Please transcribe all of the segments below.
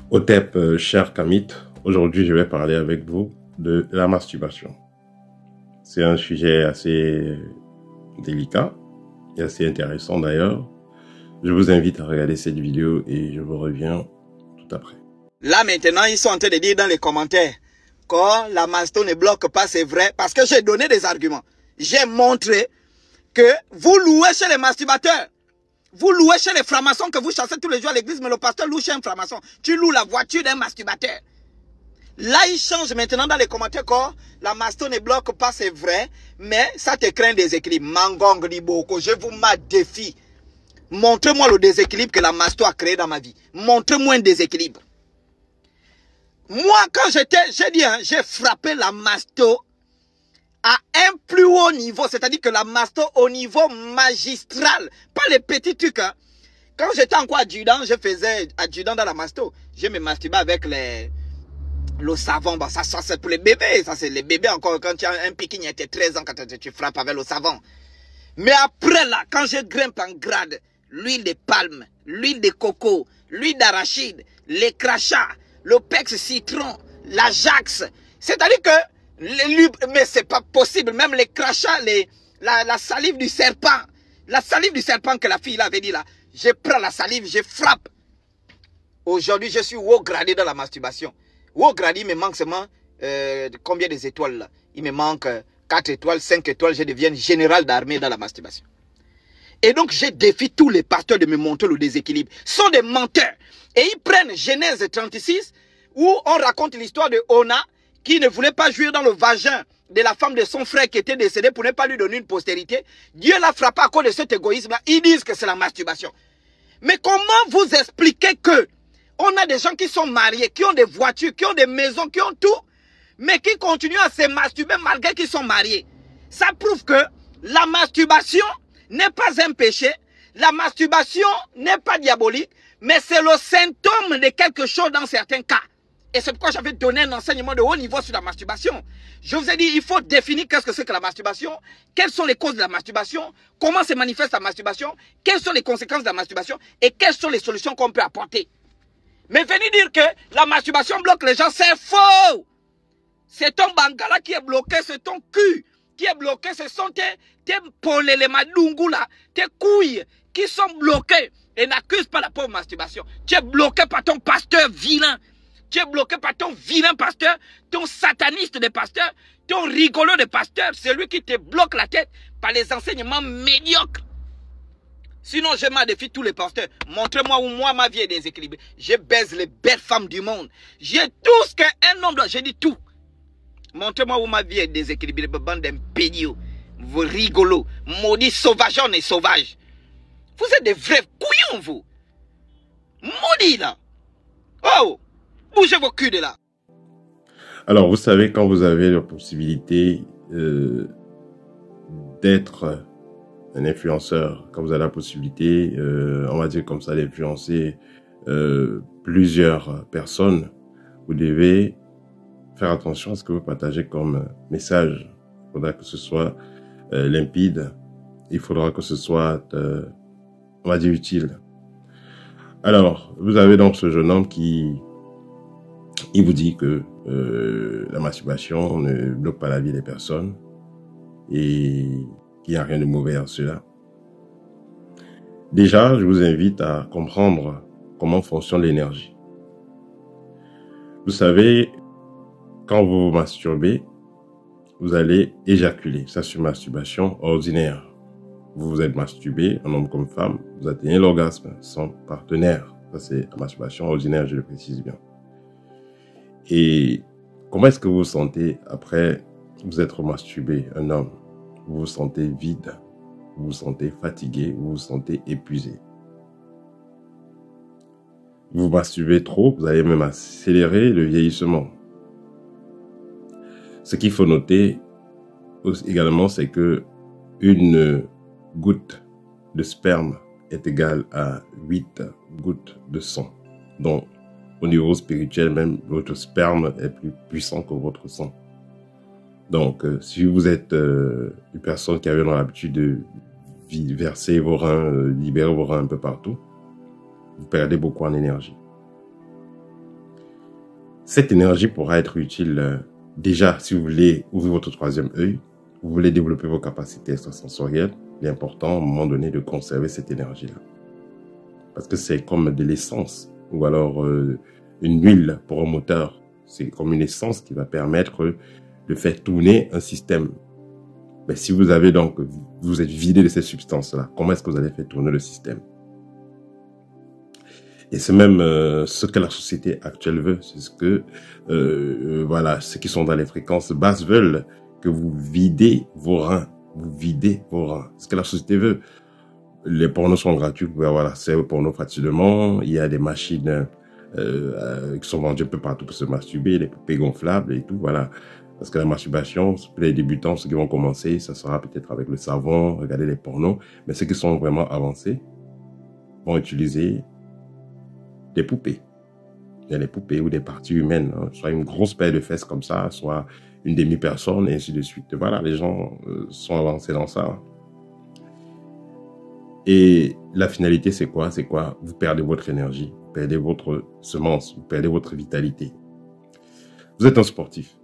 Otep, cher Kamit, aujourd'hui je vais parler avec vous de la masturbation. C'est un sujet assez délicat et assez intéressant d'ailleurs. Je vous invite à regarder cette vidéo et je vous reviens tout après. Là maintenant, ils sont en train de dire dans les commentaires que la masto ne bloque pas, c'est vrai, parce que j'ai donné des arguments. J'ai montré que vous louez chez les masturbateurs. Vous louez chez les francs-maçons que vous chassez tous les jours à l'église, mais le pasteur loue chez un franc-maçon. Tu loues la voiture d'un masturbateur. Là, ils changent maintenant dans les commentaires que la masto ne bloque pas, c'est vrai, mais ça te crée un déséquilibre. Mangong Liboko, je vous mets défi. Montrez-moi le déséquilibre que la masto a créé dans ma vie. Montrez-moi un déséquilibre. Moi, quand j'étais, j'ai dit, hein, j'ai frappé la masto à un plus haut niveau, c'est-à-dire que la masto au niveau magistral, pas les petits trucs. Hein. Quand j'étais encore adjudant, je faisais adjudant dans la masto. Je me masturbais avec le savon. Bah, ça c'est pour les bébés. Ça, c'est les bébés encore. Quand tu as un piquin, il était 13 ans quand tu frappes avec le savon. Mais après là, quand je grimpe en grade, l'huile de palme, l'huile de coco, l'huile d'arachide, les crachats, le pex citron, l'Ajax. C'est-à-dire que mais c'est pas possible. Même les crachats, la salive du serpent. La salive du serpent que la fille avait dit là. Je prends la salive, je frappe. Aujourd'hui, je suis haut gradé dans la masturbation. Haut gradé, il me manque seulement combien des étoiles là? Il me manque 4 étoiles, 5 étoiles. Je deviens général d'armée dans la masturbation. Et donc, je défie tous les pasteurs de me montrer le déséquilibre. Ce sont des menteurs. Et ils prennent Genèse 36, où on raconte l'histoire de Ona, qui ne voulait pas jouir dans le vagin de la femme de son frère qui était décédé pour ne pas lui donner une postérité. Dieu l'a frappé à cause de cet égoïsme-là. Ils disent que c'est la masturbation. Mais comment vous expliquer que on a des gens qui sont mariés, qui ont des voitures, qui ont des maisons, qui ont tout, mais qui continuent à se masturber malgré qu'ils sont mariés? Ça prouve que la masturbation n'est pas un péché, la masturbation n'est pas diabolique, mais c'est le symptôme de quelque chose dans certains cas. Et c'est pourquoi j'avais donné un enseignement de haut niveau sur la masturbation. Je vous ai dit, il faut définir qu'est-ce que c'est que la masturbation, quelles sont les causes de la masturbation, comment se manifeste la masturbation, quelles sont les conséquences de la masturbation et quelles sont les solutions qu'on peut apporter. Mais venir dire que la masturbation bloque les gens, c'est faux. C'est ton bangala qui est bloqué, c'est ton cul qui est bloqué, ce sont tes polés, les madungu là, tes couilles qui sont bloquées. Et n'accuse pas la pauvre masturbation. Tu es bloqué par ton pasteur vilain. Tu es bloqué par ton vilain pasteur, ton sataniste de pasteur, ton rigolo de pasteur, celui qui te bloque la tête par les enseignements médiocres. Sinon, je m'en défie tous les pasteurs. Montrez-moi où moi, ma vie est déséquilibrée. Je baise les belles femmes du monde. J'ai tout ce qu'un homme doit. J'ai dit tout. Montrez-moi où ma vie est déséquilibrée. Bande d'impédios. Vous rigolos. Maudits sauvageons et sauvages. Vous êtes des vrais couillons, vous. Maudits, là. Oh! Bougez vos culs de là. Alors, vous savez, quand vous avez la possibilité d'être un influenceur, quand vous avez la possibilité, on va dire comme ça, d'influencer plusieurs personnes, vous devez faire attention à ce que vous partagez comme message. Il faudra que ce soit limpide, il faudra que ce soit, on va dire, utile. Alors, vous avez donc ce jeune homme qui il vous dit que la masturbation ne bloque pas la vie des personnes et qu'il n'y a rien de mauvais en cela. Déjà, je vous invite à comprendre comment fonctionne l'énergie. Vous savez, quand vous vous masturbez, vous allez éjaculer. Ça, c'est une masturbation ordinaire. Vous vous êtes masturbé, un homme comme femme, vous atteignez l'orgasme sans partenaire. Ça, c'est la masturbation ordinaire, je le précise bien. Et comment est-ce que vous vous sentez après vous être masturbé, un homme? Vous vous sentez vide, vous vous sentez fatigué, vous vous sentez épuisé. Vous vous masturbez trop, vous allez même accélérer le vieillissement. Ce qu'il faut noter également, c'est que une goutte de sperme est égale à 8 gouttes de sang. Donc, au niveau spirituel, même votre sperme est plus puissant que votre sang. Donc, si vous êtes une personne qui avait l'habitude de verser vos reins, libérer vos reins un peu partout, vous perdez beaucoup en énergie. Cette énergie pourra être utile déjà si vous voulez ouvrir votre troisième œil, vous voulez développer vos capacités extrasensorielles. Il est important à un moment donné de conserver cette énergie-là. Parce que c'est comme de l'essence ou alors une huile pour un moteur. C'est comme une essence qui va permettre de faire tourner un système. Mais si vous avez donc, vous êtes vidé de ces substances-là, comment est-ce que vous allez faire tourner le système? Et c'est même ce que la société actuelle veut. C'est ce que, voilà, ceux qui sont dans les fréquences basses veulent, que vous videz vos reins. Vous videz vos reins. Ce que la société veut. Les pornos sont gratuits, vous pouvez avoir accès aux pornos facilement. Il y a des machines qui sont vendues un peu partout pour se masturber, des poupées gonflables et tout, voilà. Parce que la masturbation, pour les débutants, ceux qui vont commencer, ça sera peut-être avec le savon, regarder les pornos. Mais ceux qui sont vraiment avancés vont utiliser des poupées. Il y a des poupées ou des parties humaines, hein. Soit une grosse paire de fesses comme ça, soit une demi-personne, et ainsi de suite. Voilà, les gens sont avancés dans ça. Et la finalité, c'est quoi? C'est quoi? Vous perdez votre énergie, vous perdez votre semence, vous perdez votre vitalité. Vous êtes un sportif.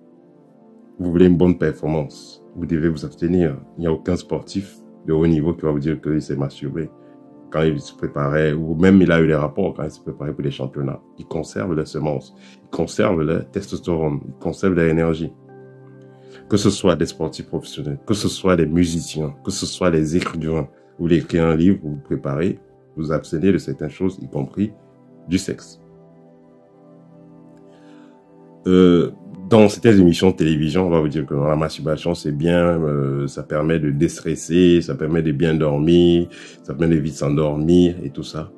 Vous voulez une bonne performance. Vous devez vous abstenir. Il n'y a aucun sportif de haut niveau qui va vous dire qu'il s'est masturbé quand il se préparait, ou même il a eu des rapports quand il se préparait pour les championnats. Il conserve les semences, il conserve le testostérone, il conserve l'énergie. Que ce soit des sportifs professionnels, que ce soit des musiciens, que ce soit des écrivains, vous voulez écrire un livre, vous vous préparez, vous abstenez de certaines choses, y compris du sexe. Dans certaines émissions de télévision, on va vous dire que la masturbation, c'est bien, ça permet de déstresser, ça permet de bien dormir, ça permet de vite s'endormir et tout ça.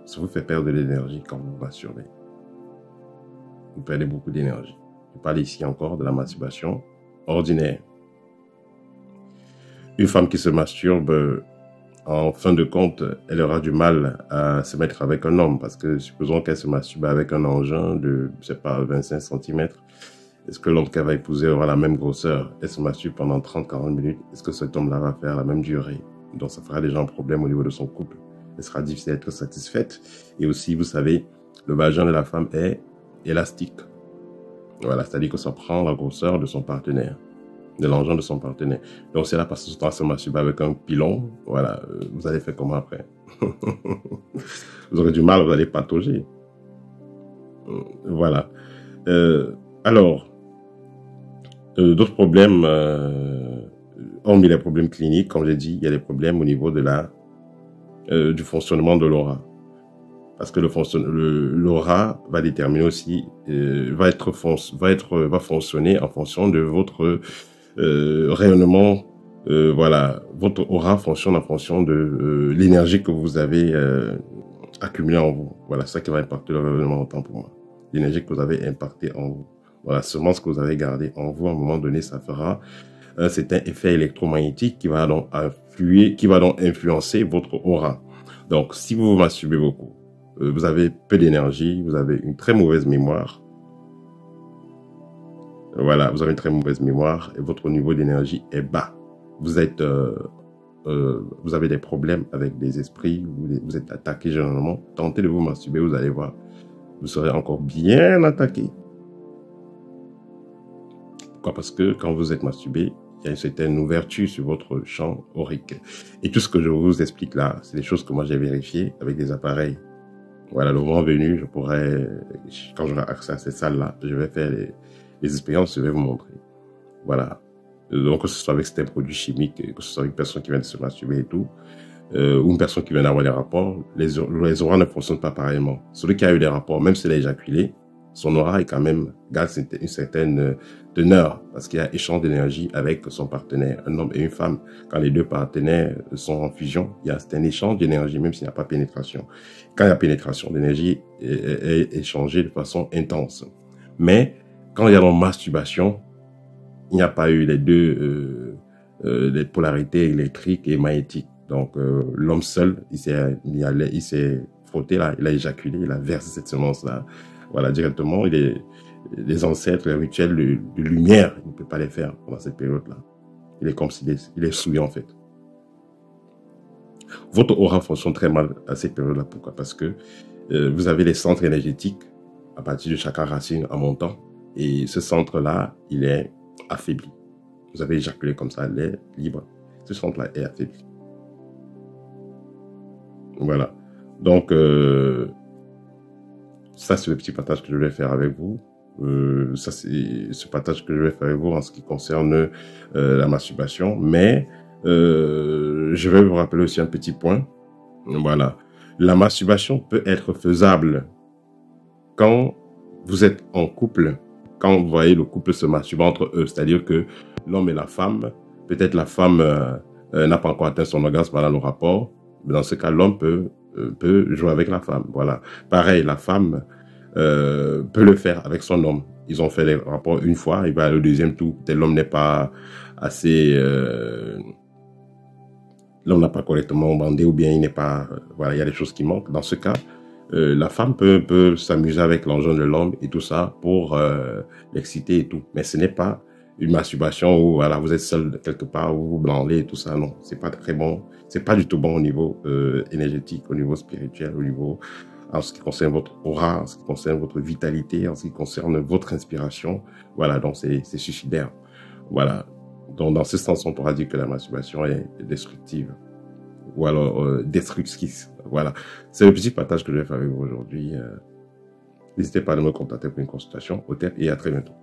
Ça vous fait perdre de l'énergie quand vous masturbez. Vous perdez beaucoup d'énergie. Je parle ici encore de la masturbation ordinaire. Une femme qui se masturbe, en fin de compte, elle aura du mal à se mettre avec un homme parce que supposons qu'elle se masturbe avec un engin de, je sais pas, 25 cm. Est-ce que l'homme qu'elle va épouser aura la même grosseur? Elle se masturbe pendant 30-40 minutes. Est-ce que cet homme-là va faire la même durée? Donc ça fera déjà un problème au niveau de son couple. Elle sera difficile d'être satisfaite. Et aussi, vous savez, le vagin de la femme est élastique. Voilà, c'est-à-dire que ça prend la grosseur de son partenaire, de l'engin de son partenaire. Donc, c'est là parce que ce temps se masturbe avec un pilon, voilà, vous allez faire comment après? Vous aurez du mal, vous allez patauger. Voilà. Alors, d'autres problèmes, hormis les problèmes cliniques, comme j'ai dit, il y a des problèmes au niveau de du fonctionnement de l'aura. Parce que l'aura va déterminer aussi, va fonctionner en fonction de votre rayonnement. Voilà, votre aura fonctionne en fonction de l'énergie que vous avez accumulée en vous. Voilà, ça qui va impacter le rayonnement autant pour moi. L'énergie que vous avez impactée en vous. Voilà, seulement ce que vous avez gardé en vous, à un moment donné, ça fera un certain effet électromagnétique qui va donc influencer votre aura. Donc, si vous vous masturbez beaucoup, vous avez peu d'énergie, vous avez une très mauvaise mémoire. Voilà, vous avez une très mauvaise mémoire et votre niveau d'énergie est bas. Vous avez des problèmes avec des esprits, vous êtes attaqué généralement. Tentez de vous masturber, vous allez voir, vous serez encore bien attaqué. Pourquoi? Parce que quand vous êtes masturbé, il y a une certaine ouverture sur votre champ aurique. Et tout ce que je vous explique là, c'est des choses que moi j'ai vérifiées avec des appareils. Voilà, le moment venu, je pourrais, quand j'aurai accès à ces salles-là, je vais faire les expériences, je vais vous montrer. Voilà. Donc, que ce soit avec certains produits chimiques, que ce soit avec une personne qui vient de se masturber et tout, ou une personne qui vient d'avoir des rapports, les auras ne fonctionnent pas pareillement. Celui qui a eu des rapports, même s'il a éjaculé, son aura est quand même, garde une certaine teneur, parce qu'il y a échange d'énergie avec son partenaire, un homme et une femme. Quand les deux partenaires sont en fusion, il y a un échange d'énergie, même s'il n'y a pas pénétration. Quand il y a pénétration, l'énergie est échangée de façon intense. Mais quand il y a une masturbation, il n'y a pas eu les deux les polarités électriques et magnétiques. Donc l'homme seul, il s'est frotté là, il a éjaculé, il a versé cette semence-là. Voilà, directement, les ancêtres, les rituels de lumière, il ne peut pas les faire pendant cette période-là. Il est comme s'il est souillé en fait. Votre aura fonctionne très mal à cette période-là. Pourquoi? Parce que vous avez les centres énergétiques à partir du chakra racine en montant. Et ce centre-là, il est affaibli. Vous avez éjaculé comme ça, l'air libre. Ce centre-là est affaibli. Voilà. Donc, ça, c'est le petit partage que je vais faire avec vous. Ça, c'est ce partage que je vais faire avec vous en ce qui concerne la masturbation. Mais, je vais vous rappeler aussi un petit point. Voilà. La masturbation peut être faisable quand vous êtes en couple, quand vous voyez le couple se masturber entre eux. C'est-à-dire que l'homme et la femme, peut-être la femme n'a pas encore atteint son orgasme pendant le rapport. Mais dans ce cas, l'homme peut jouer avec la femme. Voilà. Pareil, la femme peut le faire avec son homme. Ils ont fait les rapports une fois, il va le deuxième tour. Peut-être l'homme n'est pas assez... l'homme n'a pas correctement bandé ou bien il n'est pas... voilà, il y a des choses qui manquent. Dans ce cas, la femme peut s'amuser avec l'engin de l'homme et tout ça pour l'exciter et tout. Mais ce n'est pas une masturbation où voilà, vous êtes seul quelque part, où vous blandez et tout ça. Non, c'est pas très bon. C'est pas du tout bon au niveau énergétique, au niveau spirituel, au niveau... en ce qui concerne votre aura, en ce qui concerne votre vitalité, en ce qui concerne votre inspiration. Voilà, donc c'est suicidaire. Voilà. Donc dans ce sens, on pourra dire que la masturbation est destructive. Ou alors destructrice. Voilà. C'est le petit partage que je vais faire avec vous aujourd'hui. N'hésitez pas à me contacter pour une consultation. Au terme et à très bientôt.